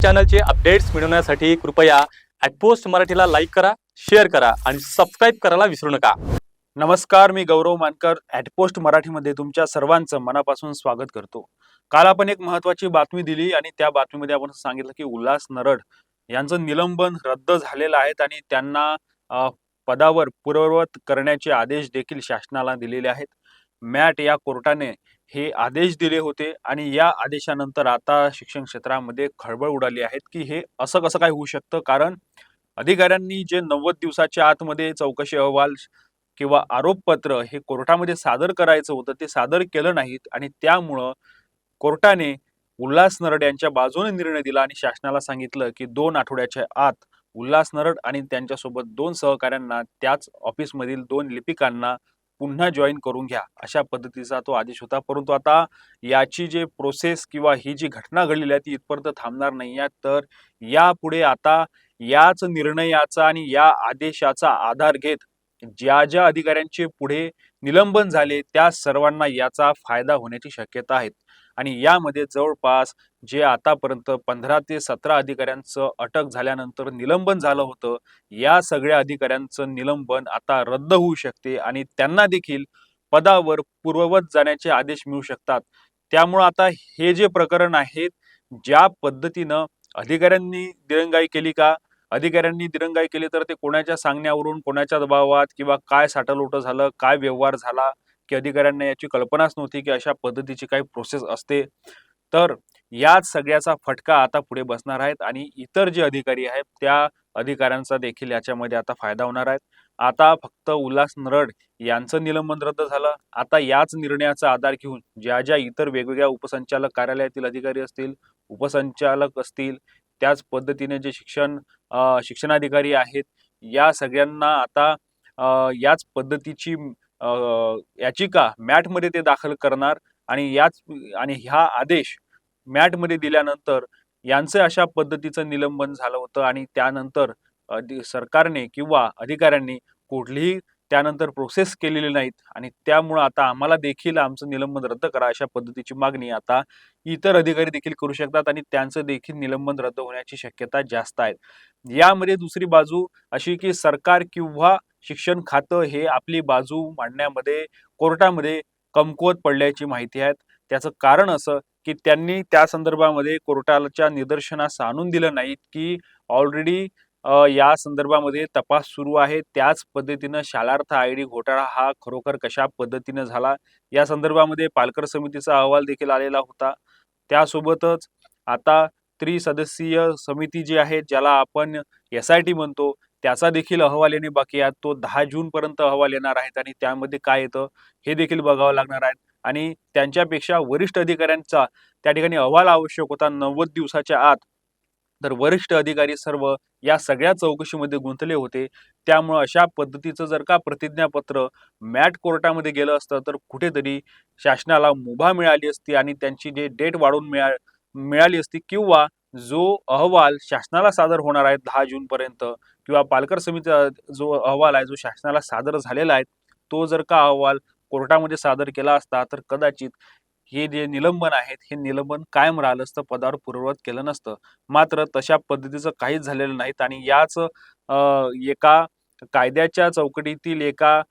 चॅनलचे updates मिळवण्यासाठी कृपया @post मराठीला लाईक करा, शेअर करा आणि सबस्क्राइब करायला विसरू नका। नमस्कार, मी गौरव मानकर @पोस्ट मराठीमध्ये तुमच्या सर्वांचं मनापासून स्वागत करतो। काल आपण एक महत्त्वाची बातमी दिली आणि त्या बातमीमध्ये आपण सांगितलं की उल्हास नरड यांचं निलंबन रद्द झालेलं आहे आणि त्यांना पदावर पूर्ववत करण्याचे आदेश देखील शासनाला दिलेले आहेत। मॅट या कोर्टाने हे आदेश दिले होते आणि या आदेशानंतर आता शिक्षण क्षेत्रामध्ये खळबळ उडाली आहे की हे असं कसं काय होऊ शकतं। कारण अधिकाऱ्यांनी जे 90 दिवसाच्या आतमध्ये चौकशी अहवाल किंवा आरोपपत्र हे कोर्टामध्ये सादर करायचं होतं ते सादर केलं नाहीत आणि त्यामुळं कोर्टाने उल्हास नरड यांच्या बाजूने निर्णय दिला आणि शासनाला सांगितलं की 2 आठवड्याच्या आत उल्हास नरड आणि त्यांच्यासोबत 2 सहकाऱ्यांना त्याच ऑफिसमधील 2 लिपिकांना पुन्हा जॉईन करून घ्या, अशा पद्धतीचा तो आदेश होता। परंतु आता याची जे प्रोसेस किंवा ही जी घटना घडलेली आहे ती इथपर्यंत थांबणार नाहीये। तर यापुढे आता याच निर्णयाचा आणि या आदेशाचा आधार घेत ज्या ज्या अधिकाऱ्यांचे पुढे निलंबन झाले त्या सर्वांना याचा फायदा होण्याची शक्यता आहे आणि यामध्ये जवळपास जे आतापर्यंत 15 ते 17 अधिकाऱ्यांचं अटक झाल्यानंतर निलंबन झालं होतं, या सगळ्या अधिकाऱ्यांचं निलंबन आता रद्द होऊ शकते आणि त्यांना देखील पदावर पूर्ववत जाण्याचे आदेश मिळू शकतात। त्यामुळे आता हे जे प्रकरण आहे, ज्या पद्धतीनं अधिकाऱ्यांनी दिरंगाई केली का, अधिकाऱ्यांनी दिरंगाई केली तर ते कोणाच्या सांगण्यावरून, कोणाच्या दबावात किंवा काय साटलोटं झालं, काय व्यवहार झाला की अधिकाऱ्यांना याची कल्पनाच नव्हती की अशा पद्धतीची काही प्रोसेस असते। तर याच सगळ्याचा फटका आता पुढे बसणार आहेत आणि इतर जे अधिकारी आहेत त्या अधिकाऱ्यांचा देखील याच्यामध्ये आता फायदा होणार आहे। आता फक्त उल्हास नरड यांचं निलंबन रद्द झालं। आता याच निर्णयाचा आधार घेऊन ज्या ज्या इतर वेगवेगळ्या उपसंचालक कार्यालयातील अधिकारी असतील, उपसंचालक असतील, त्याच पद्धतीने जे शिक्षणाधिकारी आहेत, या सगळ्यांना आता याच पद्धतीची याचिका मॅटमध्ये ते दाखल करणार आणि हा आदेश मॅटमध्ये दिल्यानंतर यांचं अशा पद्धतीचं निलंबन झालं होतं आणि त्यानंतर सरकारने किंवा अधिकाऱ्यांनी कुठलीही त्यानंतर प्रोसेस केलेली नाहीत आणि त्यामुळे आता आम्हाला देखील आमचं निलंबन रद्द करा, अशा पद्धतीची मागणी आता इतर अधिकारी देखील करू शकतात आणि त्यांचं देखील निलंबन रद्द होण्याची शक्यता जास्त आहे। यामध्ये दुसरी बाजू अशी की सरकार किंवा शिक्षण खातं हे आपली बाजू मांडण्यामध्ये कोर्टामध्ये कमकुवत पडल्याची माहिती आहे। त्याचं कारण असं की त्यांनी त्या संदर्भामध्ये कोर्टाच्या निदर्शनास आणून दिलं नाही की ऑलरेडी या संदर्भामध्ये तपास सुरू आहे। त्याच पद्धतीनं शालार्थ आयडी घोटाळा हा खरोखर कशा पद्धतीने झाला या संदर्भामध्ये पालकर समितीचा अहवाल देखील आलेला होता। त्यासोबतच आता त्रिसदस्यीय समिती जी आहे, ज्याला आपण SIT म्हणतो, त्याचा देखील अहवाल येणे बाकी आहे। तो 10 जून पर्यंत अहवाल येणार आहेत आणि त्यामध्ये काय येतं हे देखील बघावं लागणार आहे आणि त्यांच्यापेक्षा वरिष्ठ अधिकाऱ्यांचा त्या ठिकाणी अहवाल आवश्यक होता 90 दिवसाच्या आत। तर वरिष्ठ अधिकारी सर्व या सगळ्या चौकशीमध्ये गुंतले होते। त्यामुळे अशा पद्धतीचं जर का प्रतिज्ञापत्र मॅट कोर्टामध्ये गेलं असतं तर कुठेतरी शासनाला मुभा मिळाली असती आणि त्यांची जे डेट वाढवून मिळाली असती किंवा जो अहवाल शासनाला सादर होणार आहे 10 जून पर्यंत किंवा पालकर समितीचा जो अहवाल आहे जो शासनाला सादर झालेला आहे, तो जर का अहवाल कोर्टामध्ये सादर केला असता तर कदाचित हे जे निलंबन आहेत हे निलंबन कायम राहिलं असतं, पदावर पूर्ववत केलं नसतं। मात्र तशा पद्धतीचं काहीच झालेलं नाहीत आणि याच एका कायद्याच्या चौकटीतील एका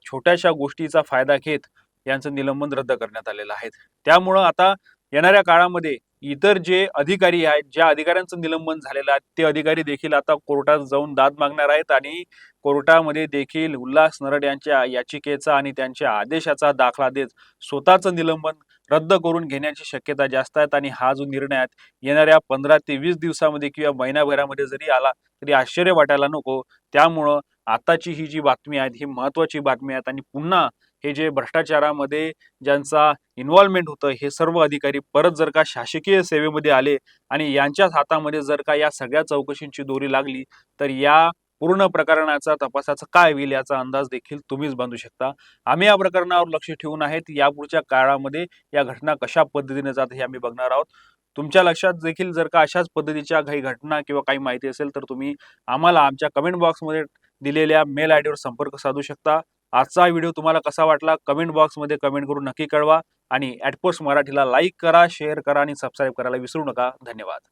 छोट्याशा गोष्टीचा फायदा घेत यांचं निलंबन रद्द करण्यात आलेलं आहे। त्यामुळं आता येणाऱ्या काळामध्ये इतर जे अधिकारी आहेत, ज्या अधिकाऱ्यांचं निलंबन झालेलं आहे, ते अधिकारी देखील आता कोर्टात जाऊन दाद मागणार आहेत आणि कोर्टामध्ये देखील उल्हास नरड यांच्या याचिकेचा आणि त्यांच्या आदेशाचा दाखला देत स्वतःचं निलंबन रद्द करून घेण्याची शक्यता जास्त आहे आणि हा जो निर्णय आहे येणाऱ्या 15 ते 20 दिवसामध्ये किंवा महिनाभरामध्ये जरी आला तरी आश्चर्य वाटायला नको। त्यामुळं आताची ही जी बातमी आहे ही महत्त्वाची बातमी आहे आणि पुन्हा हे जे भ्रष्टाचारामध्ये ज्यांचा इन्व्हॉल्वमेंट होतं हे सर्व अधिकारी परत जर का शासकीय सेवेमध्ये आले आणि यांच्याच हातामध्ये जर का या सगळ्या चौकशींची दोरी लागली तर या पूर्ण प्रकरणाचा तपासाचा काय होईल याचा अंदाज देखील तुम्हीच बांधू शकता। आम्ही या प्रकरणावर लक्ष ठेवून आहेत, यापुढच्या काळामध्ये या घटना कशा पद्धतीने जात हे आम्ही बघणार आहोत। तुमच्या लक्षात देखील जर का अशाच पद्धतीच्या काही घटना किंवा काही माहिती असेल तर तुम्ही आम्हाला आमच्या कमेंट बॉक्समध्ये दिलेल्या मेल आयडीवर संपर्क साधू शकता। आजचा व्हिडिओ तुम्हाला कसा वाटला कमेंट बॉक्समध्ये कमेंट करून नक्की कळवा आणि @पोस्ट मराठीला लाईक करा, शेअर करा आणि सबस्क्राईब करायला विसरू नका। धन्यवाद।